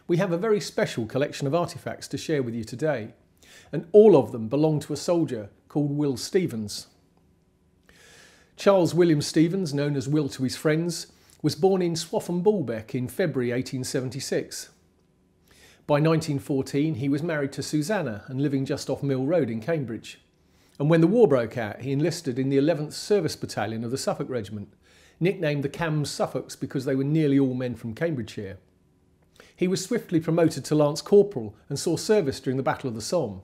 we have a very special collection of artefacts to share with you today, and all of them belong to a soldier called Will Stevens. Charles William Stevens, known as Will to his friends, was born in Swaffham Bulbeck in February 1876. By 1914 he was married to Susanna and living just off Mill Road in Cambridge. And when the war broke out, he enlisted in the 11th Service Battalion of the Suffolk Regiment, nicknamed the Cams Suffolks because they were nearly all men from Cambridgeshire. He was swiftly promoted to Lance Corporal and saw service during the Battle of the Somme.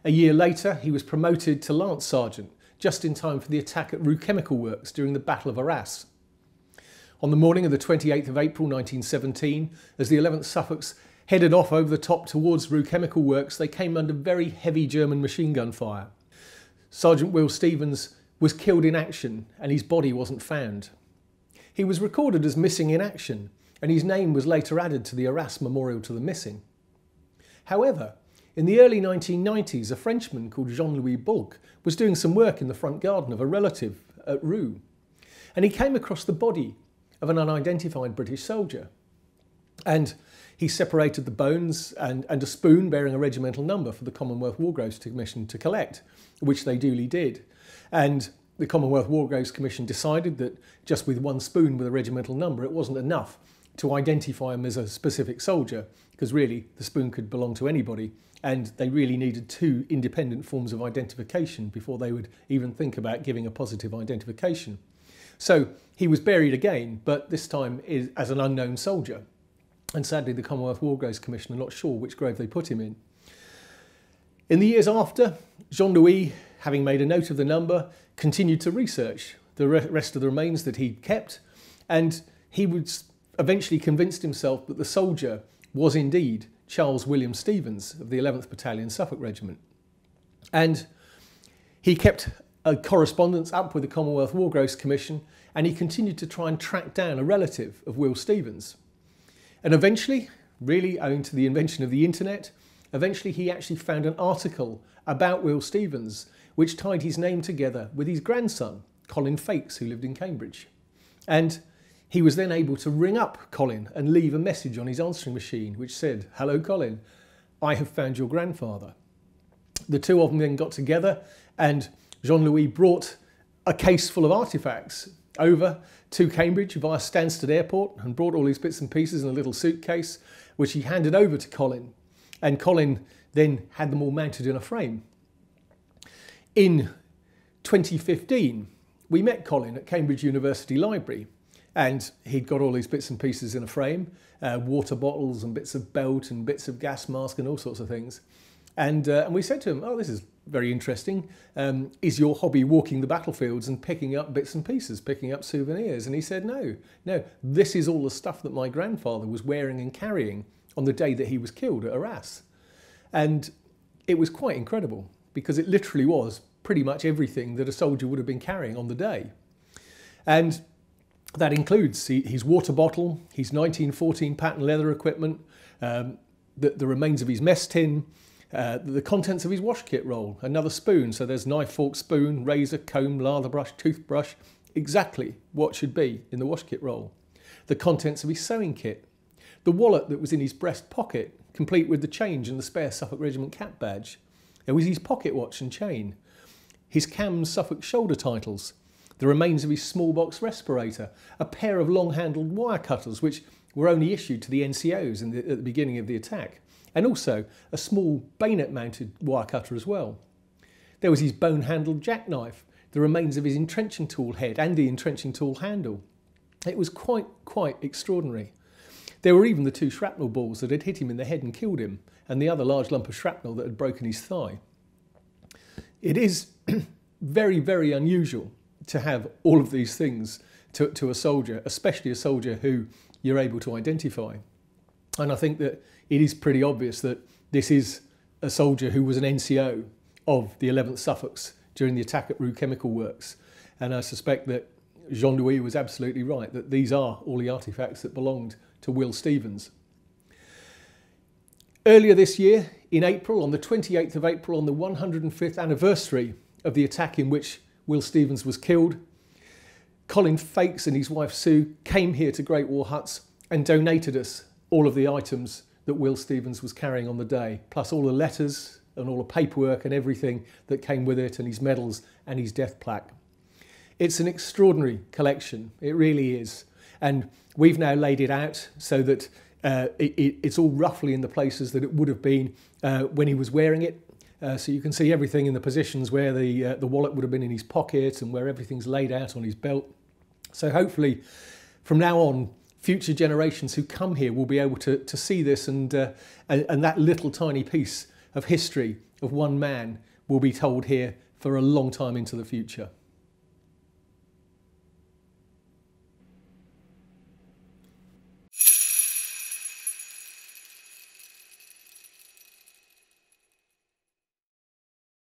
A year later he was promoted to Lance Sergeant, just in time for the attack at Rue Chemical Works during the Battle of Arras. On the morning of the 28th of April 1917, as the 11th Suffolks headed off over the top towards Rue Chemical Works, they came under very heavy German machine gun fire. Sergeant Will Stevens was killed in action and his body wasn't found. He was recorded as missing in action and his name was later added to the Arras Memorial to the Missing. However, in the early 1990s, a Frenchman called Jean-Louis Bulck was doing some work in the front garden of a relative at Rue, and he came across the body of an unidentified British soldier. And he separated the bones and a spoon bearing a regimental number for the Commonwealth War Graves Commission to collect, which they duly did. And the Commonwealth War Graves Commission decided that just with one spoon with a regimental number, it wasn't enough to identify him as a specific soldier, because really the spoon could belong to anybody, and they really needed two independent forms of identification before they would even think about giving a positive identification. So he was buried again, but this time as an unknown soldier. And sadly the Commonwealth War Graves Commission are not sure which grave they put him in. In the years after, Jean-Louis, having made a note of the number, continued to research the rest of the remains that he'd kept, and he was eventually convinced himself that the soldier was indeed Charles William Stevens of the 11th Battalion Suffolk Regiment. And he kept a correspondence up with the Commonwealth War Graves Commission, and he continued to try and track down a relative of Will Stevens. And eventually, really owing to the invention of the internet, eventually he actually found an article about Will Stevens which tied his name together with his grandson, Colin Fakes, who lived in Cambridge. And he was then able to ring up Colin and leave a message on his answering machine which said, "Hello Colin, I have found your grandfather." The two of them then got together and Jean-Louis brought a case full of artefacts over to Cambridge via Stansted Airport and brought all these bits and pieces in a little suitcase which he handed over to Colin, and Colin then had them all mounted in a frame. In 2015 we met Colin at Cambridge University Library, and he'd got all these bits and pieces in a frame, water bottles and bits of belt and bits of gas mask and all sorts of things. And we said to him, "Oh, this is very interesting. Is your hobby walking the battlefields and picking up bits and pieces, picking up souvenirs?" And he said, no, this is all the stuff that my grandfather was wearing and carrying on the day that he was killed at Arras. And it was quite incredible because it literally was pretty much everything that a soldier would have been carrying on the day. And that includes his water bottle, his 1914 patent leather equipment, the remains of his mess tin, the contents of his wash kit roll, another spoon, so there's knife, fork, spoon, razor, comb, lather brush, toothbrush, exactly what should be in the wash kit roll. The contents of his sewing kit, the wallet that was in his breast pocket, complete with the change and the spare Suffolk Regiment cap badge. There was his pocket watch and chain, his Cams Suffolk shoulder titles, the remains of his small box respirator, a pair of long-handled wire cutters which were only issued to the NCOs at the beginning of the attack, and also a small bayonet-mounted wire cutter as well. There was his bone-handled jackknife, the remains of his entrenching tool head and the entrenching tool handle. It was quite extraordinary. There were even the two shrapnel balls that had hit him in the head and killed him, and the other large lump of shrapnel that had broken his thigh. It is very, very unusual to have all of these things to a soldier, especially a soldier who you're able to identify. And I think that it is pretty obvious that this is a soldier who was an NCO of the 11th Suffolks during the attack at Rue Chemical Works. And I suspect that Jean-Louis was absolutely right, that these are all the artefacts that belonged to Will Stevens. Earlier this year, in April, on the 28th of April, on the 105th anniversary of the attack in which Will Stevens was killed, Colin Fakes and his wife Sue came here to Great War Huts and donated us all of the items that Will Stevens was carrying on the day, plus all the letters and all the paperwork and everything that came with it, and his medals and his death plaque. It's an extraordinary collection, it really is. And we've now laid it out so that it's all roughly in the places that it would have been when he was wearing it. So you can see everything in the positions where the wallet would have been in his pocket and where everything's laid out on his belt. So hopefully from now on, future generations who come here will be able to see this, and that little tiny piece of history of one man will be told here for a long time into the future.